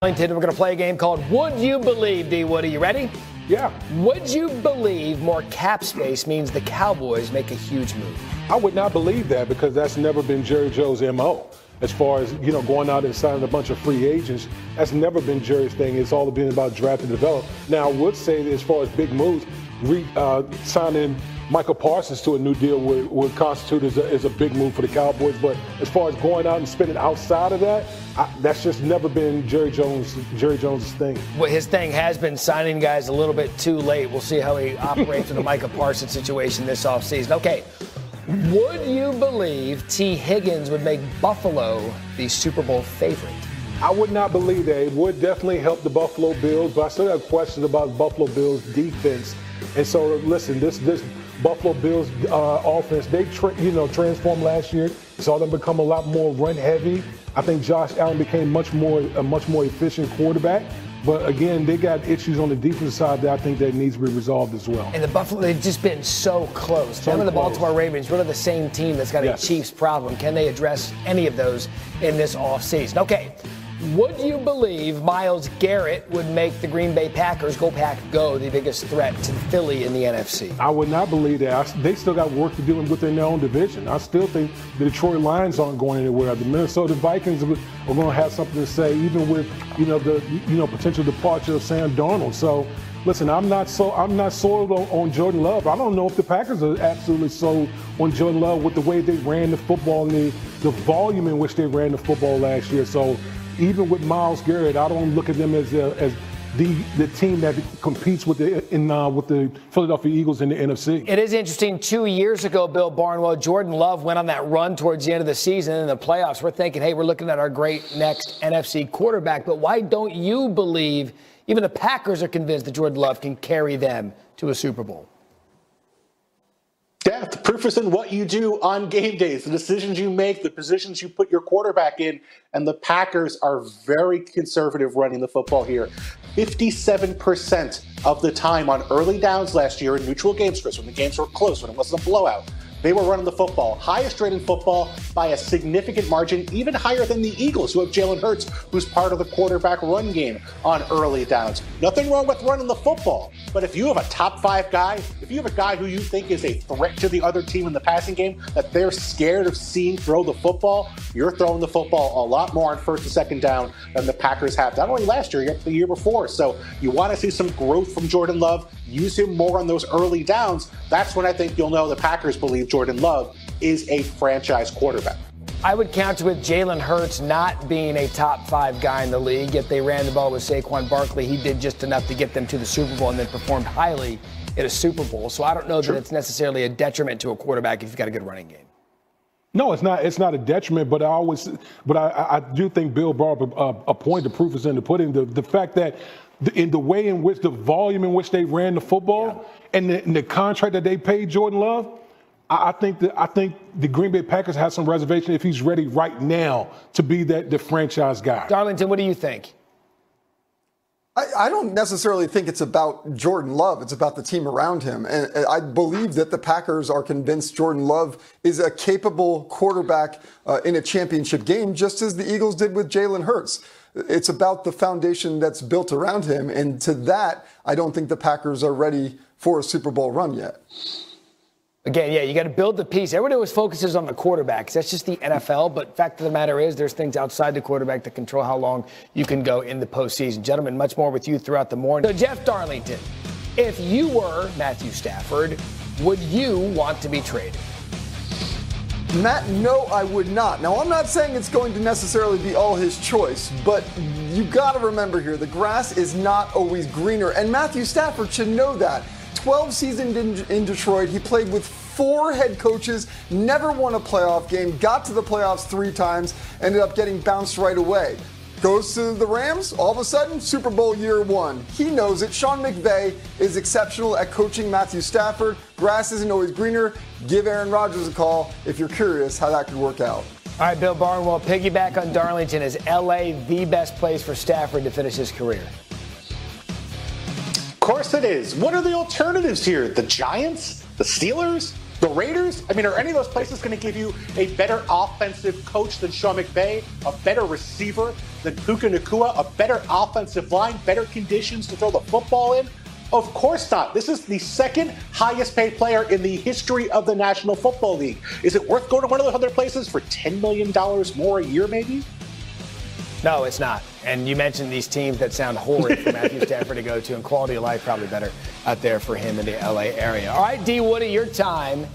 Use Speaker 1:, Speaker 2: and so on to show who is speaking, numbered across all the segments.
Speaker 1: We're going to play a game called Would You Believe, D. Wood. Are you ready?
Speaker 2: Yeah.
Speaker 1: Would you believe more cap space means the Cowboys make a huge move?
Speaker 2: I would not believe that because that's never been Jerry Joe's MO. As far as, going out and signing a bunch of free agents, that's never been Jerry's thing. It's all been about draft and develop. Now, I would say that as far as big moves, signing Michael Parsons to a new deal would constitute as a big move for the Cowboys. But as far as going out and spending outside of that, that's just never been Jerry Jones' thing.
Speaker 1: Well, his thing has been signing guys a little bit too late. We'll see how he operates in the Michael Parsons situation this offseason. Okay, would you believe T. Higgins would make Buffalo the Super Bowl favorite?
Speaker 2: I would not believe that. It would definitely help the Buffalo Bills, but I still have questions about Buffalo Bills' defense. And so, listen, this Buffalo Bills offense, they transformed last year. Saw them become a lot more run-heavy. I think Josh Allen became a much more efficient quarterback. But again, they got issues on the defensive side that I think that needs to be resolved as well.
Speaker 1: And the Buffalo, they've just been so close. Them and the Baltimore Ravens, really the same team that's got a Chiefs problem. Can they address any of those in this offseason? Okay. Would you believe Myles Garrett would make the Green Bay Packers, go Pack Go, the biggest threat to Philly in the NFC?
Speaker 2: I would not believe that. They still got work to do within their own division. I still think the Detroit Lions aren't going anywhere. The Minnesota Vikings are going to have something to say, even with the potential departure of Sam Darnold. So, listen, I'm not sold on Jordan Love. I don't know if the Packers are absolutely sold on Jordan Love with the way they ran the football and the volume in which they ran the football last year. So, even with Myles Garrett, I don't look at them as the team that competes with the Philadelphia Eagles in the NFC.
Speaker 1: It is interesting. 2 years ago, Bill Barnwell, Jordan Love went on that run towards the end of the season in the playoffs. We're thinking, hey, we're looking at our great next NFC quarterback. But why don't you believe even the Packers are convinced that Jordan Love can carry them to a Super Bowl?
Speaker 3: Yeah, the proof is in what you do on game days, the decisions you make, the positions you put your quarterback in, and the Packers are very conservative running the football here. 57% of the time on early downs last year in neutral game scripts, when the games were close, when it wasn't a blowout, they were running the football. Highest rate in football by a significant margin, even higher than the Eagles, who have Jalen Hurts, who's part of the quarterback run game on early downs. Nothing wrong with running the football, but if you have a top 5 guy, if you have a guy who you think is a threat to the other team in the passing game, that they're scared of seeing throw the football, you're throwing the football a lot more on first and second down than the Packers have. Not only last year, yet the year before. So you want to see some growth from Jordan Love. Use him more on those early downs. That's when I think you'll know the Packers believe Jordan Love is a franchise quarterback.
Speaker 1: I would counter with Jalen Hurts not being a top 5 guy in the league. Yet they ran the ball with Saquon Barkley. He did just enough to get them to the Super Bowl and then performed highly in a Super Bowl. So I don't know that it's necessarily a detriment to a quarterback if you've got a good running game.
Speaker 2: No, it's not. It's not a detriment, but I do think Bill brought up a point. The proof is in the pudding. The fact that in the way in which the volume in which they ran the football and the contract that they paid Jordan Love, I think the Green Bay Packers have some reservation if he's ready right now to be the franchise guy.
Speaker 1: Darlington, what do you think?
Speaker 4: I don't necessarily think it's about Jordan Love. It's about the team around him. And I believe that the Packers are convinced Jordan Love is a capable quarterback in a championship game, just as the Eagles did with Jalen Hurts. It's about the foundation that's built around him. And to that, I don't think the Packers are ready for a Super Bowl run yet.
Speaker 1: Again, you got to build the piece. Everybody always focuses on the quarterbacks. That's just the NFL. But fact of the matter is there's things outside the quarterback that control how long you can go in the postseason. Gentlemen, much more with you throughout the morning. So, Jeff Darlington, if you were Matthew Stafford, would you want to be traded?
Speaker 4: Matt, no, I would not. Now, I'm not saying it's going to necessarily be all his choice, but you got to remember here, the grass is not always greener. And Matthew Stafford should know that. 12 seasons in Detroit. He played with 4 head coaches, never won a playoff game, got to the playoffs 3 times, ended up getting bounced right away. Goes to the Rams, all of a sudden, Super Bowl year 1. He knows it. Sean McVay is exceptional at coaching Matthew Stafford. Grass isn't always greener. Give Aaron Rodgers a call if you're curious how that could work out.
Speaker 1: All right, Bill Barnwell, piggyback on Darlington. Is L.A. the best place for Stafford to finish his career?
Speaker 3: Of course it is. What are the alternatives here? The Giants? The Steelers? The Raiders? I mean, are any of those places going to give you a better offensive coach than Sean McVay, a better receiver than Puka Nacua, a better offensive line, better conditions to throw the football in? Of course not. This is the second highest paid player in the history of the National Football League. Is it worth going to one of those other places for $10 million more a year, maybe?
Speaker 1: No, it's not. And you mentioned these teams that sound horrid for Matthew Stafford to go to, and quality of life probably better out there for him in the LA area. All right, D. Woody, your time.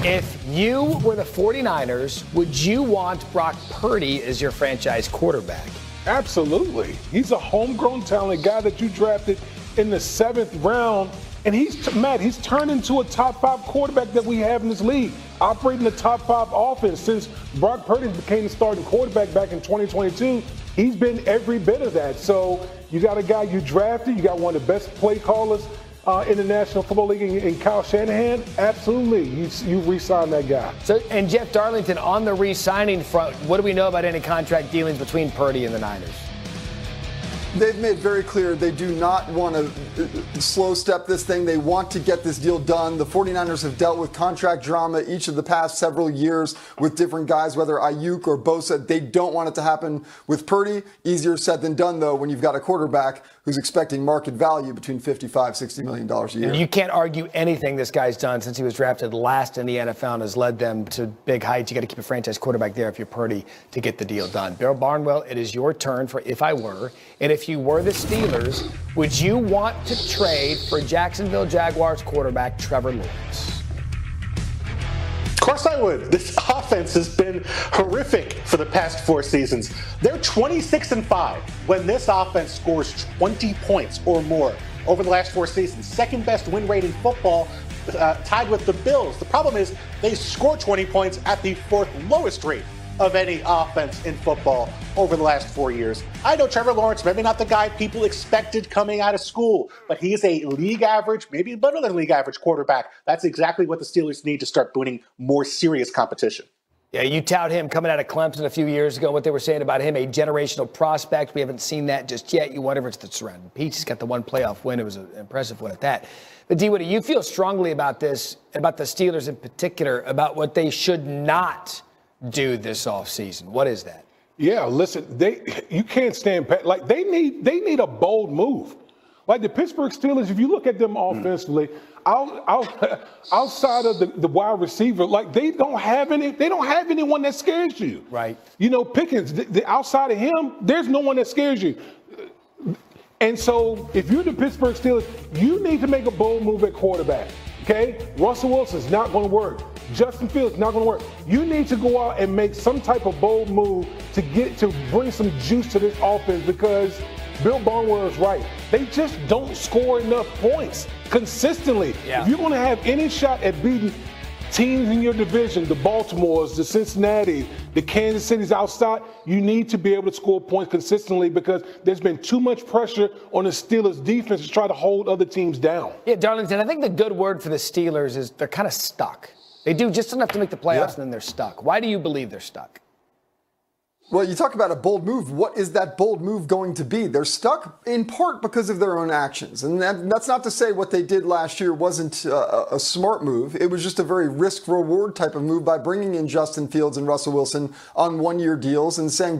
Speaker 1: If you were the 49ers, would you want Brock Purdy as your franchise quarterback?
Speaker 2: Absolutely. He's a homegrown talent, guy that you drafted in the 7th round. And he's turned into a top 5 quarterback that we have in this league, operating the top 5 offense. Since Brock Purdy became the starting quarterback back in 2022, he's been every bit of that. So you got a guy you drafted, you got one of the best play callers in the National Football League in Kyle Shanahan. Absolutely, you re-sign that guy.
Speaker 1: So, and Jeff Darlington, on the re-signing front, what do we know about any contract dealings between Purdy and the Niners?
Speaker 4: They've made very clear they do not want to slow step this thing. They want to get this deal done. The 49ers have dealt with contract drama each of the past several years with different guys, whether Ayuk or Bosa. They don't want it to happen with Purdy. Easier said than done, though, when you've got a quarterback who's expecting market value between $55, $60 million a year.
Speaker 1: And you can't argue anything this guy's done since he was drafted last in the NFL and has led them to big heights. You got to keep a franchise quarterback there if you're Purdy to get the deal done. Bill Barnwell, it is your turn for If I Were. And if you were the Steelers, would you want to trade for Jacksonville Jaguars quarterback Trevor Lawrence?
Speaker 3: Of course I would. This offense has been horrific for the past 4 seasons. They're 26-5 when this offense scores 20 points or more over the last 4 seasons. Second best win rate in football, tied with the Bills. The problem is they score 20 points at the 4th lowest rate of any offense in football over the last 4 years. I know Trevor Lawrence, maybe not the guy people expected coming out of school, but he is a league average, maybe better than league average quarterback. That's exactly what the Steelers need to start booting more serious competition.
Speaker 1: Yeah, you tout him coming out of Clemson a few years ago, what they were saying about him, a generational prospect. We haven't seen that just yet. You wonder if it's the surrounding piece. He's got the one playoff win. It was an impressive one at that. But, D. Woody, you feel strongly about this, about the Steelers in particular, about what they should not do this offseason. What is that?
Speaker 2: Yeah, listen, you can't stand pat. Like they need a bold move. Like the Pittsburgh Steelers, if you look at them offensively, outside of the wide receiver, like they don't have anyone that scares you.
Speaker 1: Right.
Speaker 2: You know, Pickens, outside of him, there's no one that scares you. And so if you're the Pittsburgh Steelers, you need to make a bold move at quarterback. Okay? Russell Wilson's not going to work. Justin Fields not going to work. You need to go out and make some type of bold move to bring some juice to this offense, because Bill Barnwell is right. They just don't score enough points consistently.
Speaker 1: Yeah.
Speaker 2: If you're going to have any shot at beating teams in your division, the Baltimores, the Cincinnati, the Kansas City's outside, you need to be able to score points consistently, because there's been too much pressure on the Steelers' defense to try to hold other teams down.
Speaker 1: Yeah, Darlington, I think the good word for the Steelers is they're kind of stuck. They do just enough to make the playoffs, and then they're stuck. Why do you believe they're stuck?
Speaker 4: Well, you talk about a bold move. What is that bold move going to be? They're stuck in part because of their own actions. And that's not to say what they did last year wasn't a smart move. It was just a very risk-reward type of move by bringing in Justin Fields and Russell Wilson on one-year deals and saying,